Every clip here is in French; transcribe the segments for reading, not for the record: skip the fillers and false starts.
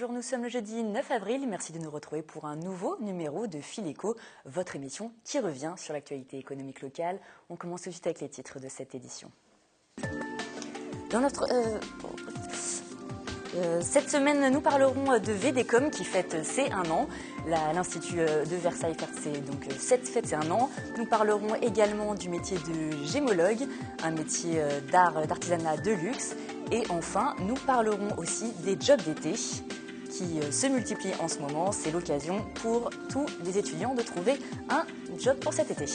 bonjour, nous sommes le jeudi 9 avril. Merci de nous retrouver pour un nouveau numéro de Fil Éco, votre émission qui revient sur l'actualité économique locale. On commence tout de suite avec les titres de cette édition. Cette semaine, nous parlerons de VDCOM qui fête ses 1 an. L'Institut de Versailles fête ses 1 an. Nous parlerons également du métier de gémologue, un métier d'art, d'artisanat de luxe. Et enfin, nous parlerons aussi des jobs d'été qui se multiplient en ce moment. C'est l'occasion pour tous les étudiants de trouver un job pour cet été.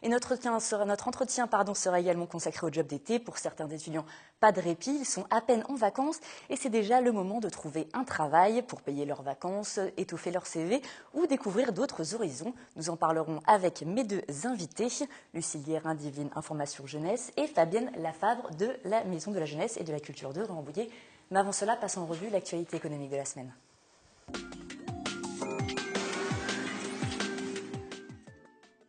Et notre entretien sera également consacré au job d'été. Pour certains étudiants, pas de répit, ils sont à peine en vacances et c'est déjà le moment de trouver un travail pour payer leurs vacances, étoffer leur CV ou découvrir d'autres horizons. Nous en parlerons avec mes deux invités, Lucille Guérin d'Yvelines Information Jeunesse et Fabienne Lafavre de la Maison de la Jeunesse et de la Culture de Rambouillet. Mais avant cela, passons en revue l'actualité économique de la semaine.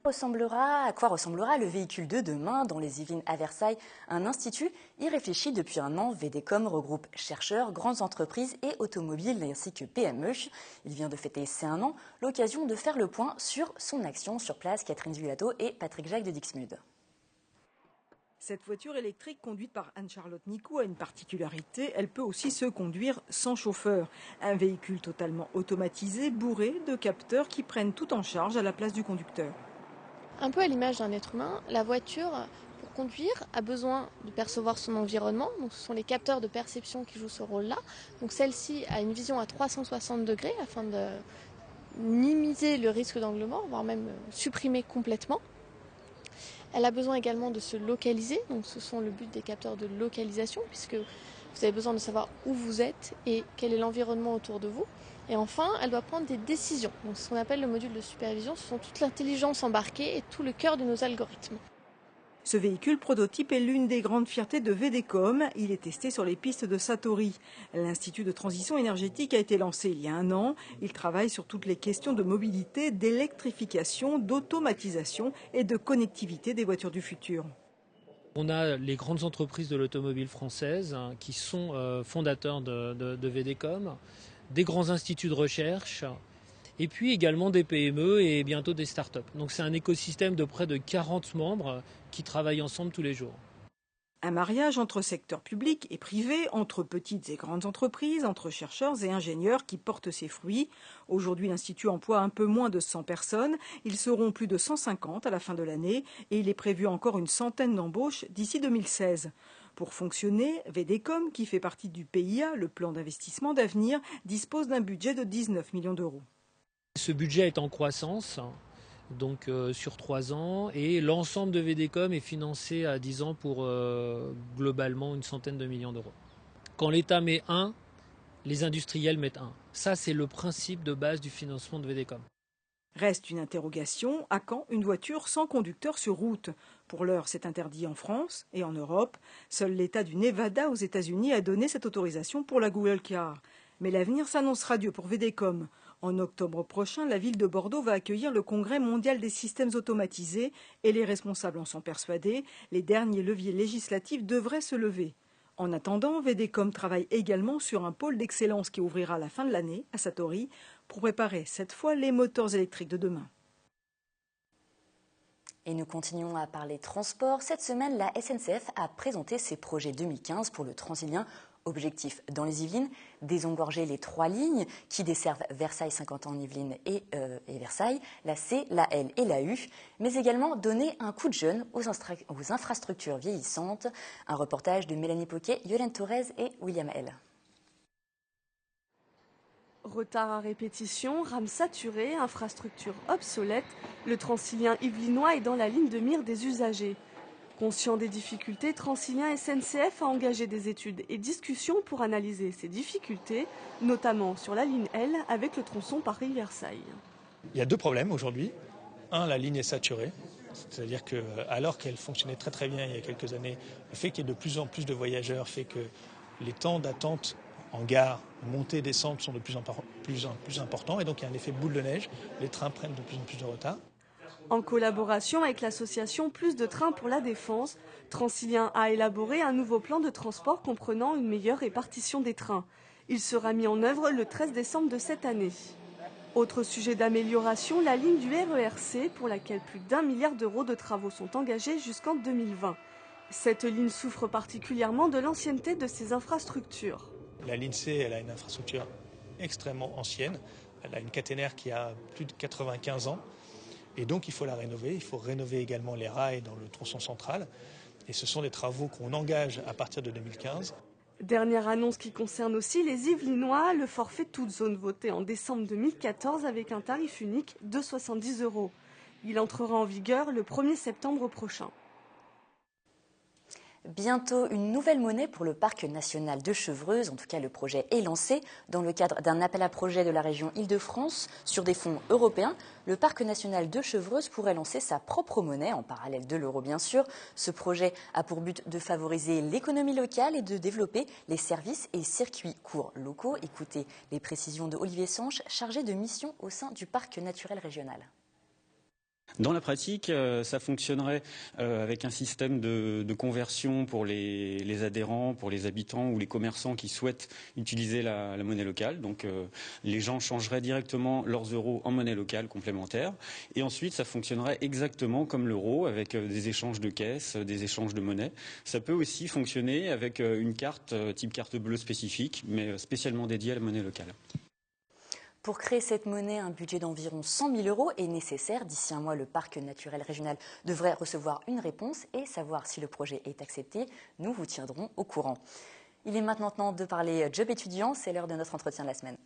À quoi ressemblera le véhicule de demain dans les Yvelines à Versailles? Un institut y réfléchit depuis 1 an. VDCOM regroupe chercheurs, grandes entreprises et automobiles ainsi que PME. Il vient de fêter ses 1 an, l'occasion de faire le point sur son action. Sur place, Catherine Zulato et Patrick Jacques de Dixmude. Cette voiture électrique conduite par Anne-Charlotte Nicou a une particularité, elle peut aussi se conduire sans chauffeur. Un véhicule totalement automatisé, bourré de capteurs qui prennent tout en charge à la place du conducteur. Un peu à l'image d'un être humain, la voiture, pour conduire, a besoin de percevoir son environnement. Donc, ce sont les capteurs de perception qui jouent ce rôle-là. Donc, celle-ci a une vision à 360 degrés afin de minimiser le risque d'englement, voire même supprimer complètement. Elle a besoin également de se localiser. Donc, ce sont le but des capteurs de localisation, puisque vous avez besoin de savoir où vous êtes et quel est l'environnement autour de vous. Et enfin, elle doit prendre des décisions. Donc, ce qu'on appelle le module de supervision, ce sont toute l'intelligence embarquée et tout le cœur de nos algorithmes. Ce véhicule prototype est l'une des grandes fiertés de VDCOM. Il est testé sur les pistes de Satori. L'Institut de transition énergétique a été lancé il y a 1 an. Il travaille sur toutes les questions de mobilité, d'électrification, d'automatisation et de connectivité des voitures du futur. On a les grandes entreprises de l'automobile française qui sont fondateurs de VDCOM, des grands instituts de recherche, et puis également des PME et bientôt des startups. Donc c'est un écosystème de près de 40 membres qui travaillent ensemble tous les jours. Un mariage entre secteur public et privé, entre petites et grandes entreprises, entre chercheurs et ingénieurs qui portent ses fruits. Aujourd'hui, l'Institut emploie un peu moins de 100 personnes. Ils seront plus de 150 à la fin de l'année et il est prévu encore une centaine d'embauches d'ici 2016. Pour fonctionner, VDCOM, qui fait partie du PIA, le plan d'investissement d'avenir, dispose d'un budget de 19 millions d'euros. Ce budget est en croissance, donc sur 3 ans, et l'ensemble de VDCOM est financé à 10 ans pour globalement une centaine de millions d'euros. Quand l'État met 1, les industriels mettent 1. Ça, c'est le principe de base du financement de VDCOM. Reste une interrogation, à quand une voiture sans conducteur sur route? Pour l'heure, c'est interdit en France et en Europe. Seul l'État du Nevada aux États-Unis a donné cette autorisation pour la Google Car. Mais l'avenir s'annonce radieux pour VDCOM. En octobre prochain, la ville de Bordeaux va accueillir le Congrès mondial des systèmes automatisés et les responsables en sont persuadés, les derniers leviers législatifs devraient se lever. En attendant, VDCOM travaille également sur un pôle d'excellence qui ouvrira à la fin de l'année à Satori pour préparer cette fois les moteurs électriques de demain. Et nous continuons à parler transport. Cette semaine, la SNCF a présenté ses projets 2015 pour le Transilien. Objectif dans les Yvelines, désengorger les 3 lignes qui desservent Versailles 50 ans en Yvelines et Versailles, la C, la L et la U, mais également donner un coup de jeune aux infrastructures vieillissantes. Un reportage de Mélanie Poquet, Yolène Thorez et William L. Retard à répétition, rames saturées, infrastructures obsolètes, le Transilien yvelinois est dans la ligne de mire des usagers. Conscient des difficultés, Transilien SNCF a engagé des études et discussions pour analyser ces difficultés, notamment sur la ligne L avec le tronçon Paris-Versailles. Il y a 2 problèmes aujourd'hui. Un, la ligne est saturée, c'est-à-dire que alors qu'elle fonctionnait très très bien il y a quelques années, le fait qu'il y ait de plus en plus de voyageurs fait que les temps d'attente en gare, montée et descente sont de plus en plus importants et donc il y a un effet boule de neige, les trains prennent de plus en plus de retard. En collaboration avec l'association Plus de trains pour la Défense, Transilien a élaboré un nouveau plan de transport comprenant une meilleure répartition des trains. Il sera mis en œuvre le 13 décembre de cette année. Autre sujet d'amélioration, la ligne du RER-C pour laquelle plus d'1 milliard d'euros de travaux sont engagés jusqu'en 2020. Cette ligne souffre particulièrement de l'ancienneté de ses infrastructures. La ligne C, elle a une infrastructure extrêmement ancienne. Elle a une caténaire qui a plus de 95 ans. Et donc il faut la rénover. Il faut rénover également les rails dans le tronçon central. Et ce sont des travaux qu'on engage à partir de 2015. Dernière annonce qui concerne aussi les Yvelinois, le forfait toute zone voté en décembre 2014 avec un tarif unique de 70 €. Il entrera en vigueur le 1er septembre prochain. Bientôt une nouvelle monnaie pour le parc national de Chevreuse. En tout cas, le projet est lancé dans le cadre d'un appel à projet de la région Île-de-France sur des fonds européens. Le parc national de Chevreuse pourrait lancer sa propre monnaie, en parallèle de l'euro bien sûr. Ce projet a pour but de favoriser l'économie locale et de développer les services et circuits courts locaux. Écoutez les précisions de Olivier Sanche, chargé de mission au sein du parc naturel régional. Dans la pratique, ça fonctionnerait avec un système de conversion pour les adhérents, pour les habitants ou les commerçants qui souhaitent utiliser la monnaie locale. Donc les gens changeraient directement leurs euros en monnaie locale complémentaire. Et ensuite, ça fonctionnerait exactement comme l'euro, avec des échanges de caisses, des échanges de monnaie. Ça peut aussi fonctionner avec une carte type carte bleue spécifique, mais spécialement dédiée à la monnaie locale. Pour créer cette monnaie, un budget d'environ 100 000 € est nécessaire. D'ici un mois, le parc naturel régional devrait recevoir une réponse et savoir si le projet est accepté. Nous vous tiendrons au courant. Il est maintenant temps de parler job étudiant. C'est l'heure de notre entretien de la semaine.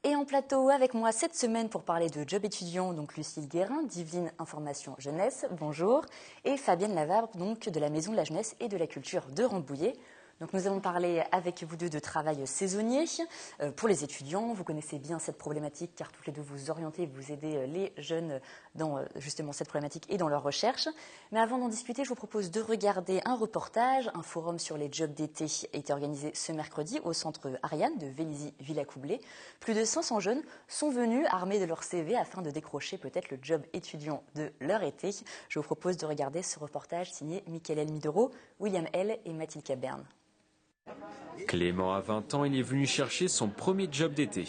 Et en plateau avec moi cette semaine pour parler de job étudiant, donc Lucille Guérin d'Yvelines Information Jeunesse, bonjour, et Fabienne Lavarbe, donc de la Maison de la Jeunesse et de la Culture de Rambouillet. Donc nous allons parler avec vous deux de travail saisonnier pour les étudiants. Vous connaissez bien cette problématique car toutes les deux vous orientez, vous aidez les jeunes dans justement cette problématique et dans leurs recherches. Mais avant d'en discuter, je vous propose de regarder un reportage. Un forum sur les jobs d'été a été organisé ce mercredi au centre Ariane de Vélizy-Villacoublay. Plus de 500 jeunes sont venus armés de leur CV afin de décrocher peut-être le job étudiant de leur été. Je vous propose de regarder ce reportage signé Michael Midoro, William L et Mathilde Caberne. Clément a 20 ans, il est venu chercher son premier job d'été.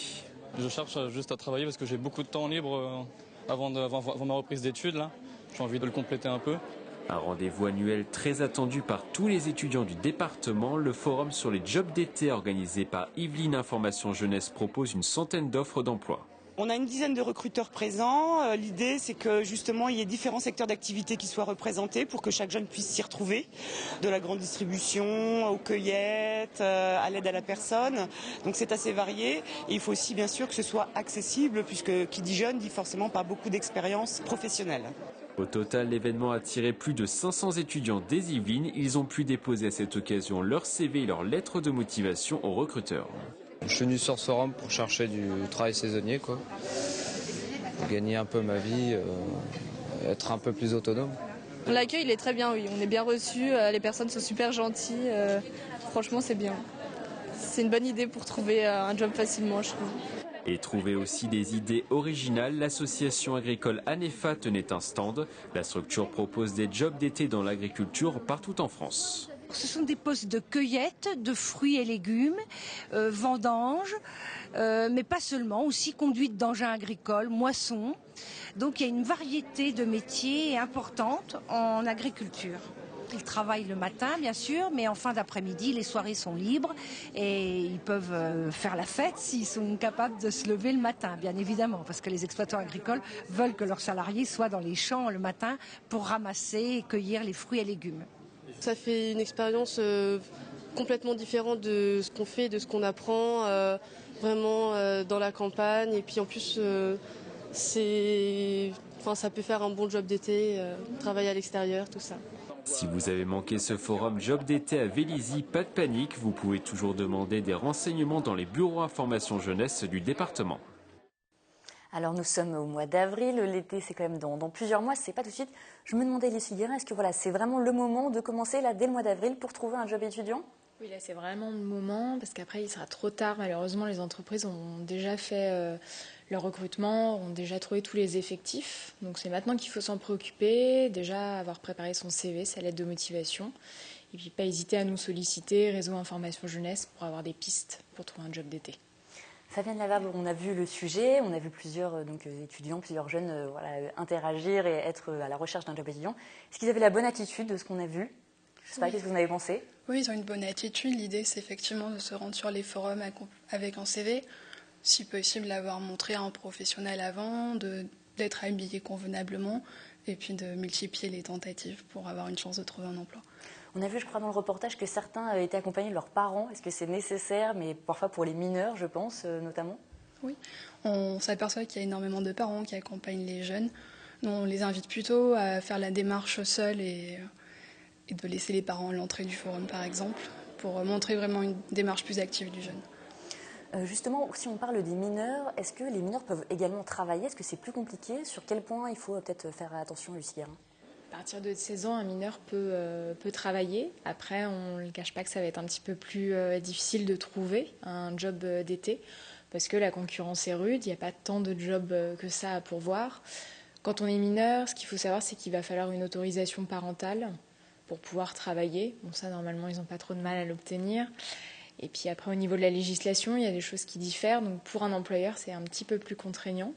Je cherche juste à travailler parce que j'ai beaucoup de temps libre avant ma reprise d'études. J'ai envie de le compléter un peu. Un rendez-vous annuel très attendu par tous les étudiants du département. Le forum sur les jobs d'été organisé par Yvelines Information Jeunesse propose une centaine d'offres d'emploi. On a une dizaine de recruteurs présents. L'idée, c'est que justement, il y ait différents secteurs d'activité qui soient représentés pour que chaque jeune puisse s'y retrouver. De la grande distribution, aux cueillettes, à l'aide à la personne. Donc c'est assez varié. Et il faut aussi bien sûr que ce soit accessible, puisque qui dit jeune dit forcément pas beaucoup d'expérience professionnelle. Au total, l'événement a attiré plus de 500 étudiants des Yvelines. Ils ont pu déposer à cette occasion leur CV et leur lettre de motivation aux recruteurs. Je suis venu sur ce forum pour chercher du travail saisonnier, pour gagner un peu ma vie, être un peu plus autonome. L'accueil il est très bien, oui, on est bien reçus, les personnes sont super gentilles, franchement c'est bien. C'est une bonne idée pour trouver un job facilement, je trouve. Et trouver aussi des idées originales, l'association agricole ANEFA tenait un stand. La structure propose des jobs d'été dans l'agriculture partout en France. Ce sont des postes de cueillette, de fruits et légumes, vendanges, mais pas seulement, aussi conduite d'engins agricoles, moisson. Donc il y a une variété de métiers importante en agriculture. Ils travaillent le matin, bien sûr, mais en fin d'après-midi, les soirées sont libres et ils peuvent faire la fête s'ils sont capables de se lever le matin, bien évidemment, parce que les exploitants agricoles veulent que leurs salariés soient dans les champs le matin pour ramasser et cueillir les fruits et légumes. Ça fait une expérience complètement différente de ce qu'on fait, de ce qu'on apprend vraiment dans la campagne. Et puis en plus, ça peut faire un bon job d'été, travailler à l'extérieur, tout ça. Si vous avez manqué ce forum job d'été à Vélizy, pas de panique, vous pouvez toujours demander des renseignements dans les bureaux information jeunesse du département. Alors nous sommes au mois d'avril, l'été c'est quand même dans plusieurs mois, c'est pas tout de suite. Je me demandais, Lucille Guérin, est-ce que c'est vraiment le moment de commencer là dès le mois d'avril pour trouver un job étudiant ? Oui, là c'est vraiment le moment parce qu'après il sera trop tard. Malheureusement, les entreprises ont déjà fait leur recrutement, ont déjà trouvé tous les effectifs. Donc c'est maintenant qu'il faut s'en préoccuper, déjà avoir préparé son CV, sa lettre de motivation. Et puis pas hésiter à nous solliciter, Réseau Information Jeunesse, pour avoir des pistes pour trouver un job d'été. Fabienne Lavarde, on a vu le sujet, on a vu plusieurs étudiants, plusieurs jeunes interagir et être à la recherche d'un job étudiant. Est-ce qu'ils avaient la bonne attitude de ce qu'on a vu? Je ne sais pas, qu'est-ce que vous en avez pensé? Oui, ils ont une bonne attitude. L'idée, c'est effectivement de se rendre sur les forums avec un CV, si possible l'avoir montré à un professionnel avant, d'être habillé convenablement et puis de multiplier les tentatives pour avoir une chance de trouver un emploi. On a vu, je crois, dans le reportage que certains étaient accompagnés de leurs parents. Est-ce que c'est nécessaire, mais parfois pour les mineurs, je pense, notamment? Oui, on s'aperçoit qu'il y a énormément de parents qui accompagnent les jeunes. Nous, on les invite plutôt à faire la démarche seuls et de laisser les parents à l'entrée du forum, par exemple, pour montrer vraiment une démarche plus active du jeune. Justement, si on parle des mineurs, est-ce que les mineurs peuvent également travailler? Est-ce que c'est plus compliqué? Sur quel point il faut peut-être faire attention, Lucie Guérin? À partir de 16 ans, un mineur peut travailler. Après, on ne le cache pas que ça va être un petit peu plus difficile de trouver un job d'été parce que la concurrence est rude, il n'y a pas tant de jobs que ça à pourvoir. Quand on est mineur, ce qu'il faut savoir, c'est qu'il va falloir une autorisation parentale pour pouvoir travailler. Bon, ça, normalement, ils n'ont pas trop de mal à l'obtenir. Et puis après, au niveau de la législation, il y a des choses qui diffèrent. Donc pour un employeur, c'est un petit peu plus contraignant.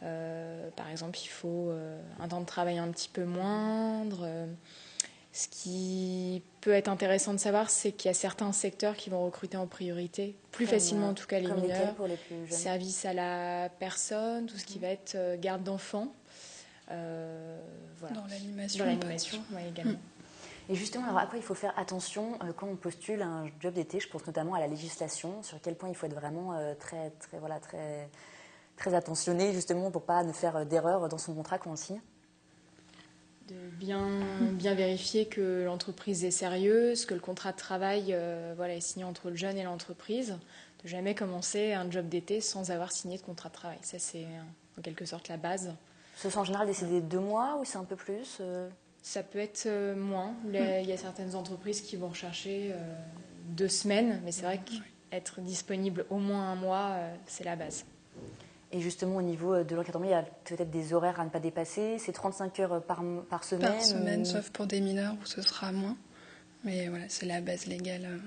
Par exemple, il faut un temps de travail un petit peu moindre. Ce qui peut être intéressant de savoir, c'est qu'il y a certains secteurs qui vont recruter en priorité, plus facilement en tout cas les mineurs. Pour les plus jeunes. Service à la personne, tout ce qui va être garde d'enfants. Voilà. Dans l'animation. Dans l'animation, oui, également. Et justement, alors à quoi il faut faire attention quand on postule un job d'été? Je pense notamment à la législation, sur quel point il faut être vraiment très attentionné justement pour pas ne faire d'erreur dans son contrat quand on le signe. De bien vérifier que l'entreprise est sérieuse, que le contrat de travail est signé entre le jeune et l'entreprise, de jamais commencer un job d'été sans avoir signé de contrat de travail. Ça, c'est en quelque sorte la base. Ce sont en général des CDD de 2 mois ou c'est un peu plus Ça peut être moins. Il y a certaines entreprises qui vont rechercher 2 semaines, mais c'est vrai qu'être disponible au moins 1 mois, c'est la base. Et justement, au niveau de l'encadrement, il y a peut-être des horaires à ne pas dépasser. C'est 35 heures par semaine. Par semaine, sauf pour des mineurs où ce sera moins. Mais voilà, c'est la base légale.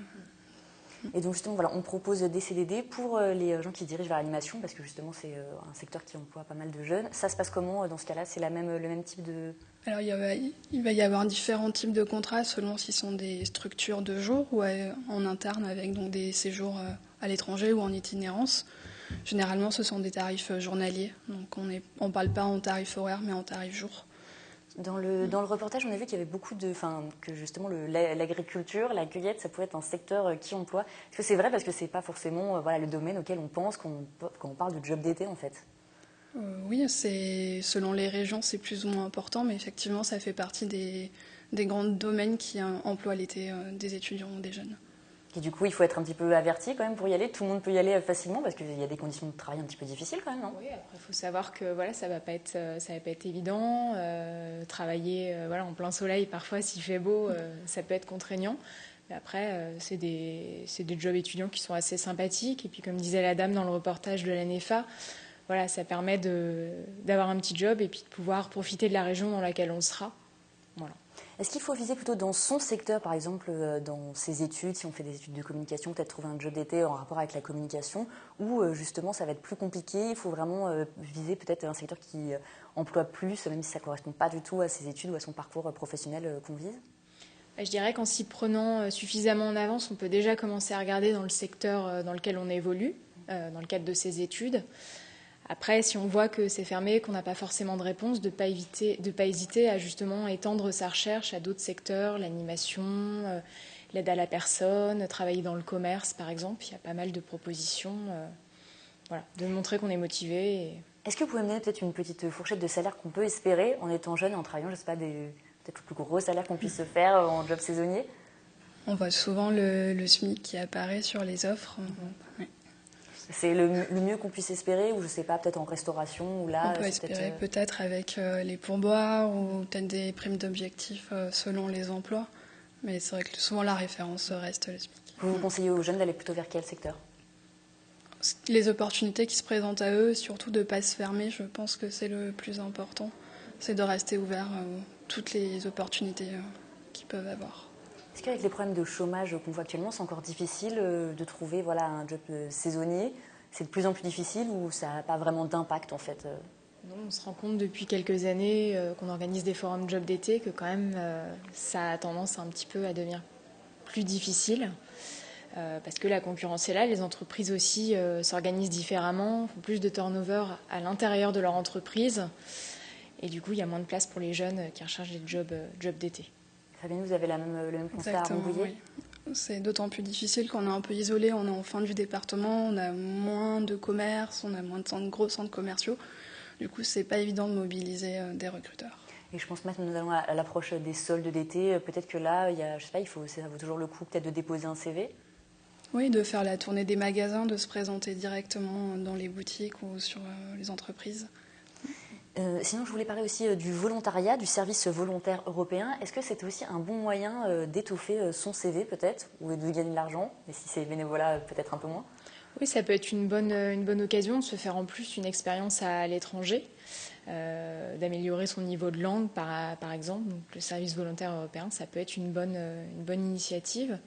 Et donc justement, voilà, on propose des CDD pour les gens qui se dirigent vers l'animation, parce que justement, c'est un secteur qui emploie pas mal de jeunes. Ça se passe comment dans ce cas-là? C'est le même type de... Alors, il va y avoir différents types de contrats selon s'ils sont des structures de jour ou en interne avec donc, des séjours à l'étranger ou en itinérance. Généralement, ce sont des tarifs journaliers. Donc, on ne parle pas en tarif horaire, mais en tarif jour. Dans le reportage, on a vu qu'il y avait beaucoup que justement l'agriculture, la cueillette, ça pouvait être un secteur qui emploie. Est-ce que c'est vrai? Parce que c'est pas forcément le domaine auquel on pense quand on parle de job d'été, en fait. Oui, selon les régions, c'est plus ou moins important, mais effectivement, ça fait partie des grands domaines qui emploient l'été des étudiants ou des jeunes. Et du coup, il faut être un petit peu averti quand même pour y aller. Tout le monde peut y aller facilement parce qu'il y a des conditions de travail un petit peu difficiles quand même, non? Oui, après, il faut savoir que ça va pas être évident. Travailler en plein soleil, parfois, s'il fait beau, ça peut être contraignant. Mais après, c'est des jobs étudiants qui sont assez sympathiques. Et puis, comme disait la dame dans le reportage de la NEFA, ça permet d'avoir un petit job et puis de pouvoir profiter de la région dans laquelle on sera. Voilà. Est-ce qu'il faut viser plutôt dans son secteur, par exemple, dans ses études, si on fait des études de communication, peut-être trouver un job d'été en rapport avec la communication, ou justement ça va être plus compliqué, il faut vraiment viser peut-être un secteur qui emploie plus, même si ça ne correspond pas du tout à ses études ou à son parcours professionnel qu'on vise? Je dirais qu'en s'y prenant suffisamment en avance, on peut déjà commencer à regarder dans le secteur dans lequel on évolue, dans le cadre de ses études. Après, si on voit que c'est fermé, qu'on n'a pas forcément de réponse, de ne pas hésiter à justement étendre sa recherche à d'autres secteurs, l'animation, l'aide à la personne, travailler dans le commerce par exemple. Il y a pas mal de propositions. De montrer qu'on est motivé. Est-ce que vous pouvez me donner peut-être une petite fourchette de salaire qu'on peut espérer en étant jeune et en travaillant, je ne sais pas, peut-être le plus gros salaire qu'on puisse se faire en job saisonnier? On voit souvent le SMIC qui apparaît sur les offres. Oui. C'est le mieux qu'on puisse espérer, ou je ne sais pas, peut-être en restauration ou là. On peut espérer peut-être avec les pourboires ou peut-être des primes d'objectifs selon les emplois. Mais c'est vrai que souvent la référence reste le SMIC. Vous conseillez aux jeunes d'aller plutôt vers quel secteur? Les opportunités qui se présentent à eux, surtout de ne pas se fermer, je pense que c'est le plus important. C'est de rester ouvert à toutes les opportunités qu'ils peuvent avoir. Est-ce qu'avec les problèmes de chômage qu'on voit actuellement, c'est encore difficile de trouver un job saisonnier? C'est de plus en plus difficile ou ça n'a pas vraiment d'impact en fait? Non, on se rend compte depuis quelques années qu'on organise des forums job d'été que quand même ça a tendance un petit peu à devenir plus difficile parce que la concurrence est là, les entreprises aussi s'organisent différemment, font plus de turnover à l'intérieur de leur entreprise et du coup il y a moins de place pour les jeunes qui recherchent des jobs d'été. Fabienne, vous avez le même constat à Rambouillet? Oui. C'est d'autant plus difficile qu'on est un peu isolé, on est en fin du département, on a moins de commerce, on a moins de gros centres commerciaux. Du coup, c'est pas évident de mobiliser des recruteurs. Et je pense maintenant nous allons à l'approche des soldes d'été. Peut-être que là, ça vaut toujours le coup peut-être de déposer un CV. Oui, de faire la tournée des magasins, de se présenter directement dans les boutiques ou sur les entreprises. Sinon, je voulais parler aussi du volontariat, du service volontaire européen. Est-ce que c'est aussi un bon moyen d'étoffer son CV peut-être, ou de gagner de l'argent? Mais si c'est bénévolat, peut-être un peu moins. Oui, ça peut être une bonne occasion de se faire en plus une expérience à l'étranger, d'améliorer son niveau de langue par exemple. Donc, le service volontaire européen, ça peut être une bonne initiative.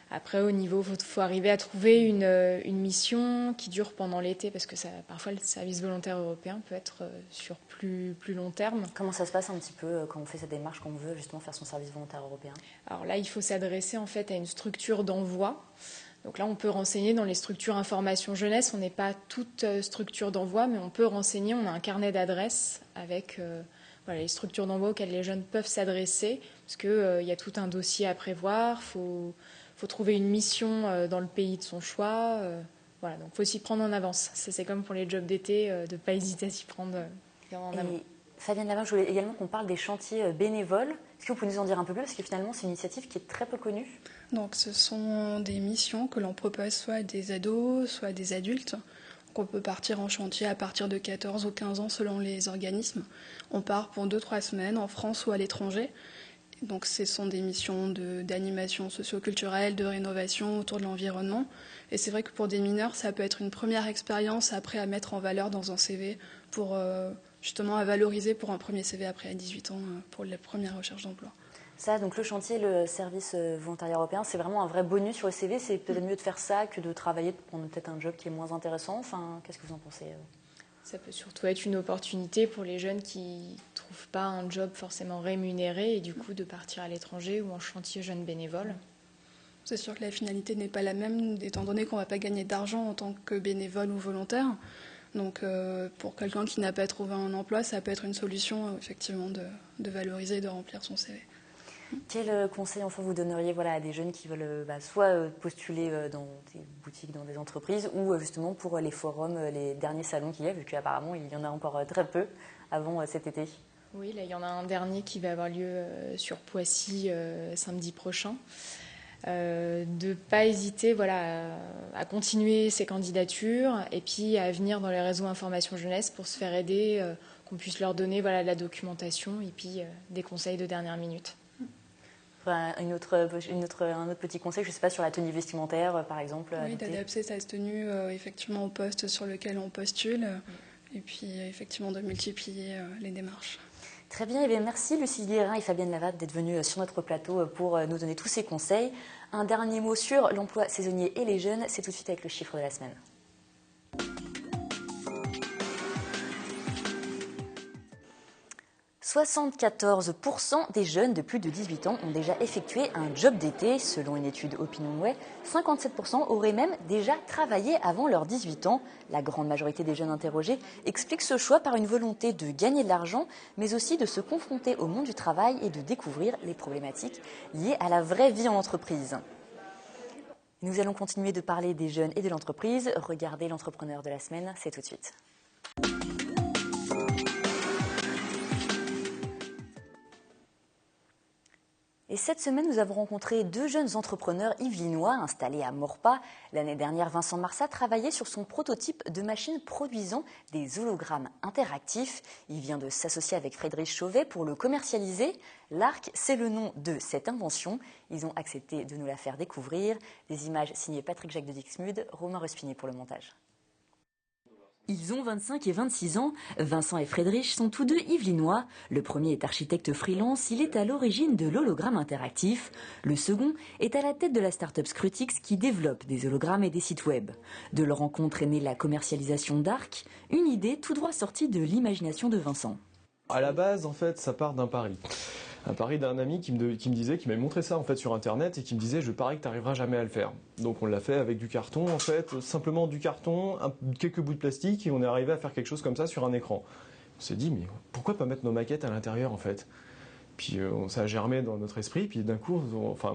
Après, au niveau, faut arriver à trouver une mission qui dure pendant l'été, parce que parfois le service volontaire européen peut être sur plus long terme. Comment ça se passe un petit peu quand on fait cette démarche, quand on veut justement faire son service volontaire européen? Alors là, il faut s'adresser en fait à une structure d'envoi. Donc là, on peut renseigner dans les structures information jeunesse. On n'est pas toute structure d'envoi, mais on peut renseigner. On a un carnet d'adresses avec les structures d'envoi auxquelles les jeunes peuvent s'adresser, parce qu'il y a tout un dossier à prévoir. Faut trouver une mission dans le pays de son choix. Donc il faut s'y prendre en avance. C'est comme pour les jobs d'été, de ne pas hésiter à s'y prendre en amont. Fabienne Lavin, je voulais également qu'on parle des chantiers bénévoles. Est-ce que vous pouvez nous en dire un peu plus? Parce que finalement, c'est une initiative qui est très peu connue. Donc ce sont des missions que l'on propose soit à des ados, soit à des adultes. Donc, on peut partir en chantier à partir de 14 ou 15 ans selon les organismes. On part pour 2-3 semaines en France ou à l'étranger. Donc ce sont des missions d'animation socio-culturelle, de rénovation autour de l'environnement. Et c'est vrai que pour des mineurs, ça peut être une première expérience après à mettre en valeur dans un CV pour justement à valoriser pour un premier CV après à 18 ans pour la première recherche d'emploi. Ça, donc le chantier, le service volontariat européen, c'est vraiment un vrai bonus sur le CV. C'est peut-être mieux de faire ça que de travailler, de prendre peut-être un job qui est moins intéressant. Enfin, qu'est-ce que vous en pensez? Ça peut surtout être une opportunité pour les jeunes qui ne trouvent pas un job forcément rémunéré et du coup de partir à l'étranger ou en chantier jeune bénévole. C'est sûr que la finalité n'est pas la même, étant donné qu'on ne va pas gagner d'argent en tant que bénévole ou volontaire. Donc pour quelqu'un qui n'a pas trouvé un emploi, ça peut être une solution effectivement de valoriser et de remplir son CV. Quel conseil enfin vous donneriez à des jeunes qui veulent soit postuler dans des boutiques, dans des entreprises, ou justement pour les forums, les derniers salons qu'il y a, vu qu'apparemment il y en a encore très peu avant cet été? Oui, là il y en a un dernier qui va avoir lieu sur Poissy samedi prochain. De ne pas hésiter à continuer ses candidatures et puis à venir dans les réseaux information jeunesse pour se faire aider, qu'on puisse leur donner de la documentation et puis des conseils de dernière minute. Un autre petit conseil, je ne sais pas, sur la tenue vestimentaire, par exemple. Oui, d'adapter sa tenue effectivement au poste sur lequel on postule et puis effectivement de multiplier les démarches. Très bien, merci Lucie Guérin et Fabienne Lavade d'être venues sur notre plateau pour nous donner tous ces conseils. Un dernier mot sur l'emploi saisonnier et les jeunes, c'est tout de suite avec le chiffre de la semaine. 74% des jeunes de plus de 18 ans ont déjà effectué un job d'été. Selon une étude OpinionWay, 57% auraient même déjà travaillé avant leurs 18 ans. La grande majorité des jeunes interrogés expliquent ce choix par une volonté de gagner de l'argent, mais aussi de se confronter au monde du travail et de découvrir les problématiques liées à la vraie vie en entreprise. Nous allons continuer de parler des jeunes et de l'entreprise. Regardez l'entrepreneur de la semaine, c'est tout de suite. Et Et cette semaine, nous avons rencontré deux jeunes entrepreneurs yvelinois installés à Maurepas. L'année dernière, Vincent Marsat travaillait sur son prototype de machine produisant des hologrammes interactifs. Il vient de s'associer avec Frédéric Chauvet pour le commercialiser. L'Arc, c'est le nom de cette invention. Ils ont accepté de nous la faire découvrir. Des images signées Patrick Jacques de Dixmude, Romain Respigné pour le montage. Ils ont 25 et 26 ans. Vincent et Frédéric sont tous deux yvelinois. Le premier est architecte freelance, il est à l'origine de l'hologramme interactif. Le second est à la tête de la start-up Scrutix qui développe des hologrammes et des sites web. De leur rencontre est née la commercialisation d'Arc, une idée tout droit sortie de l'imagination de Vincent. À la base, en fait, ça part d'un pari. Un pari d'un ami qui me disait, qui m'avait montré ça en fait sur internet et qui me disait je parie que tu n'arriveras jamais à le faire. Donc on l'a fait avec du carton en fait, simplement du carton, quelques bouts de plastique et on est arrivé à faire quelque chose comme ça sur un écran. On s'est dit mais pourquoi pas mettre nos maquettes à l'intérieur en fait. Puis ça a germé dans notre esprit, puis d'un coup,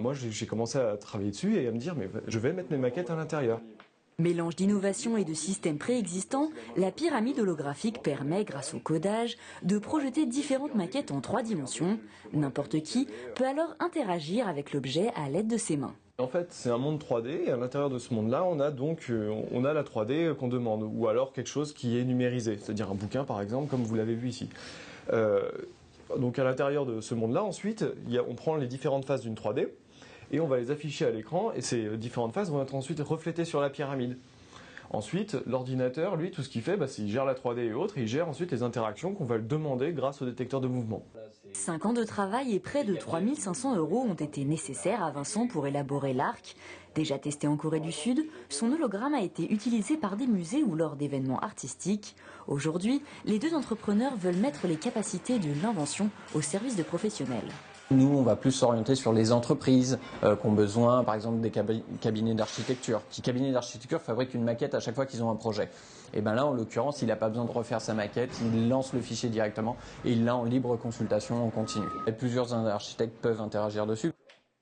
moi j'ai commencé à travailler dessus et à me dire mais je vais mettre mes maquettes à l'intérieur. Mélange d'innovation et de systèmes préexistants, la pyramide holographique permet, grâce au codage, de projeter différentes maquettes en 3 dimensions. N'importe qui peut alors interagir avec l'objet à l'aide de ses mains. En fait, c'est un monde 3D et à l'intérieur de ce monde-là, on a la 3D qu'on demande, ou alors quelque chose qui est numérisé, c'est-à-dire un bouquin par exemple, comme vous l'avez vu ici. Donc à l'intérieur de ce monde-là, ensuite, on prend les différentes phases d'une 3D, et on va les afficher à l'écran, et ces différentes phases vont être ensuite reflétées sur la pyramide. Ensuite, l'ordinateur, lui, tout ce qu'il fait, c'est qu'il gère la 3D et autres, et il gère ensuite les interactions qu'on va lui demander grâce au détecteur de mouvement. 5 ans de travail et près de 3 500 € ont été nécessaires à Vincent pour élaborer l'Arc. Déjà testé en Corée du Sud, son hologramme a été utilisé par des musées ou lors d'événements artistiques. Aujourd'hui, les deux entrepreneurs veulent mettre les capacités de l'invention au service de professionnels. Nous, on va plus s'orienter sur les entreprises qui ont besoin, par exemple, des cabinets d'architecture. Qui cabinets d'architecture fabriquent une maquette à chaque fois qu'ils ont un projet. Et bien là, en l'occurrence, il n'a pas besoin de refaire sa maquette, il lance le fichier directement et il l'a en libre consultation en continu. Et plusieurs architectes peuvent interagir dessus.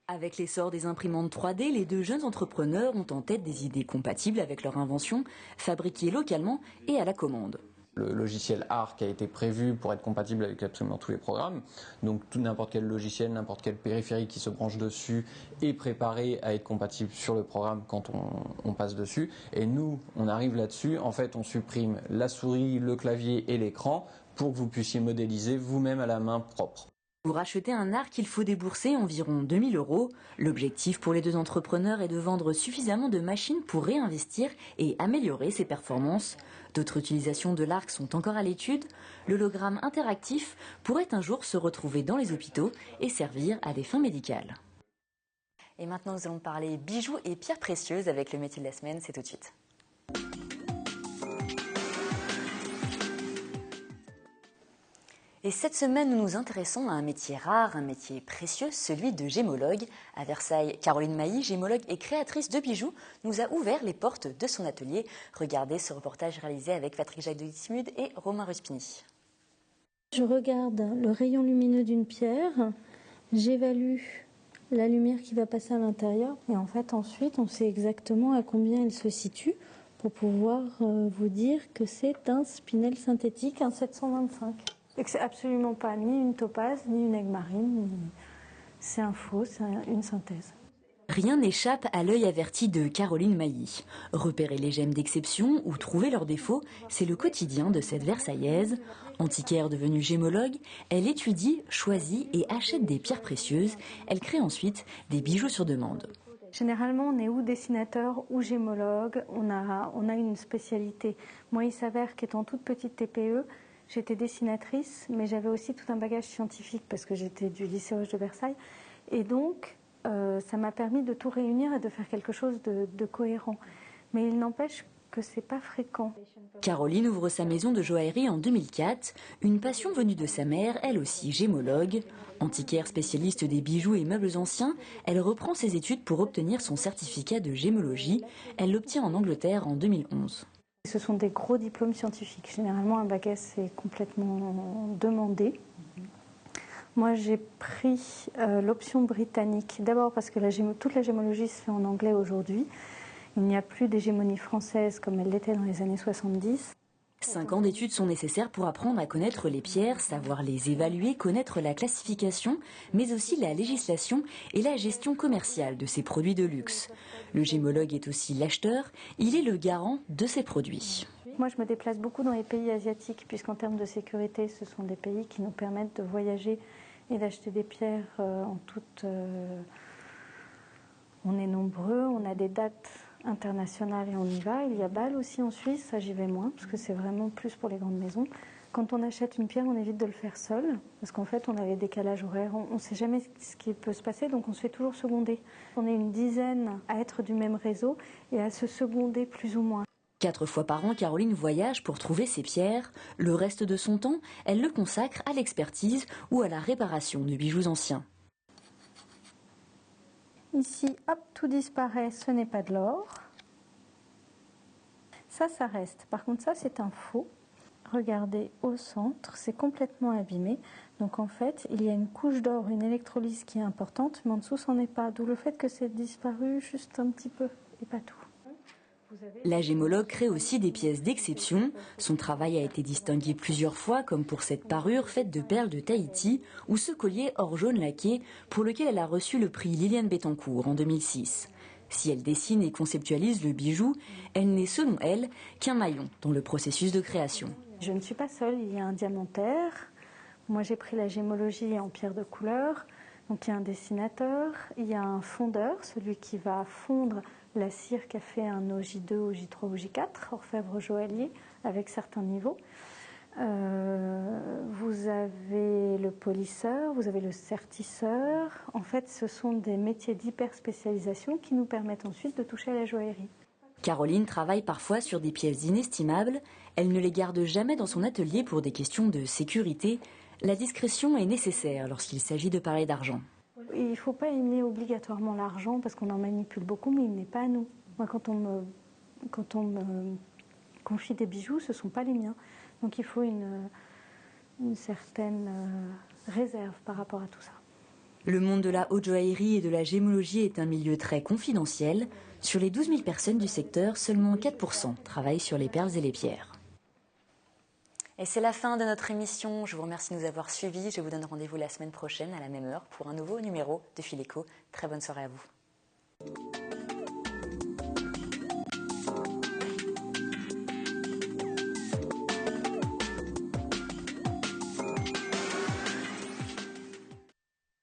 Avec l'essor des imprimantes 3D, les deux jeunes entrepreneurs ont en tête des idées compatibles avec leur invention, fabriquées localement et à la commande. Le logiciel Arc a été prévu pour être compatible avec absolument tous les programmes. Donc n'importe quel logiciel, n'importe quel périphérique qui se branche dessus est préparé à être compatible sur le programme quand on passe dessus. Et nous, on arrive là-dessus. En fait, on supprime la souris, le clavier et l'écran pour que vous puissiez modéliser vous-même à la main propre. Pour acheter un Arc, il faut débourser environ 2 000 €. L'objectif pour les deux entrepreneurs est de vendre suffisamment de machines pour réinvestir et améliorer ses performances. D'autres utilisations de l'Arc sont encore à l'étude. L'hologramme interactif pourrait un jour se retrouver dans les hôpitaux et servir à des fins médicales. Et maintenant, nous allons parler bijoux et pierres précieuses avec le métier de la semaine. C'est tout de suite. Et cette semaine, nous nous intéressons à un métier rare, un métier précieux, celui de gémologue. À Versailles, Caroline Mailly, gémologue et créatrice de bijoux, nous a ouvert les portes de son atelier. Regardez ce reportage réalisé avec Patrick Jacques de Dixmude et Romain Respigné. Je regarde le rayon lumineux d'une pierre, j'évalue la lumière qui va passer à l'intérieur et en fait ensuite on sait exactement à combien elle se situe pour pouvoir vous dire que c'est un spinel synthétique, un 725. Et que c'est absolument pas ni une topaze, ni une aigue-marine, c'est un faux, c'est une synthèse. Rien n'échappe à l'œil averti de Caroline Mailly. Repérer les gemmes d'exception ou trouver leurs défauts, c'est le quotidien de cette Versaillaise. Antiquaire devenue gémologue, elle étudie, choisit et achète des pierres précieuses. Elle crée ensuite des bijoux sur demande. Généralement, on est ou dessinateur ou gémologue, on a une spécialité. Moi, il s'avère qu'étant toute petite TPE, j'étais dessinatrice, mais j'avais aussi tout un bagage scientifique parce que j'étais du lycée Roche de Versailles. Et donc, ça m'a permis de tout réunir et de faire quelque chose de cohérent. Mais il n'empêche que c'est pas fréquent. Caroline ouvre sa maison de joaillerie en 2004, une passion venue de sa mère, elle aussi gémologue. Antiquaire spécialiste des bijoux et meubles anciens, elle reprend ses études pour obtenir son certificat de gémologie. Elle l'obtient en Angleterre en 2011. Ce sont des gros diplômes scientifiques. Généralement, un bac S est complètement demandé. Moi, j'ai pris l'option britannique. D'abord parce que toute la gémologie se fait en anglais aujourd'hui. Il n'y a plus d'hégémonie française comme elle l'était dans les années 70. 5 ans d'études sont nécessaires pour apprendre à connaître les pierres, savoir les évaluer, connaître la classification, mais aussi la législation et la gestion commerciale de ces produits de luxe. Le gémologue est aussi l'acheteur, il est le garant de ces produits. Moi, je me déplace beaucoup dans les pays asiatiques, puisqu'en termes de sécurité, ce sont des pays qui nous permettent de voyager et d'acheter des pierres en toute... On est nombreux, on a des dates internationales et on y va. Il y a Bâle aussi en Suisse, ça j'y vais moins, parce que c'est vraiment plus pour les grandes maisons. Quand on achète une pierre, on évite de le faire seul, parce qu'en fait, on a les décalages horaires, on ne sait jamais ce qui peut se passer, donc on se fait toujours seconder. On est une dizaine à être du même réseau et à se seconder plus ou moins. 4 fois par an, Caroline voyage pour trouver ses pierres. Le reste de son temps, elle le consacre à l'expertise ou à la réparation de bijoux anciens. Ici, hop, tout disparaît, ce n'est pas de l'or. Ça reste. Par contre, ça, c'est un faux. Regardez au centre, c'est complètement abîmé. Donc en fait, il y a une couche d'or, une électrolyse qui est importante, mais en dessous, c'en est pas. D'où le fait que c'est disparu juste un petit peu, et pas tout. La gémologue crée aussi des pièces d'exception. Son travail a été distingué plusieurs fois, comme pour cette parure faite de perles de Tahiti ou ce collier or jaune laqué pour lequel elle a reçu le prix Liliane Bettencourt en 2006. Si elle dessine et conceptualise le bijou, elle n'est selon elle qu'un maillon dans le processus de création. Je ne suis pas seule, il y a un diamantaire. Moi j'ai pris la gémologie en pierre de couleur. Donc il y a un dessinateur, il y a un fondeur, celui qui va fondre la cire qu'a fait un OJ2, OJ3, OJ4, orfèvre joaillier, avec certains niveaux. Vous avez le polisseur, vous avez le sertisseur. En fait, ce sont des métiers d'hyper-spécialisation qui nous permettent ensuite de toucher à la joaillerie. Caroline travaille parfois sur des pièces inestimables. Elle ne les garde jamais dans son atelier pour des questions de sécurité. La discrétion est nécessaire lorsqu'il s'agit de parler d'argent. Il ne faut pas aimer obligatoirement l'argent parce qu'on en manipule beaucoup, mais il n'est pas à nous. Moi, quand on me confie des bijoux, ce ne sont pas les miens. Donc il faut une certaine réserve par rapport à tout ça. Le monde de la haute joaillerie et de la gémologie est un milieu très confidentiel. Sur les 12 000 personnes du secteur, seulement 4% travaillent sur les perles et les pierres. Et c'est la fin de notre émission. Je vous remercie de nous avoir suivis. Je vous donne rendez-vous la semaine prochaine à la même heure pour un nouveau numéro de Fileco. Très bonne soirée à vous.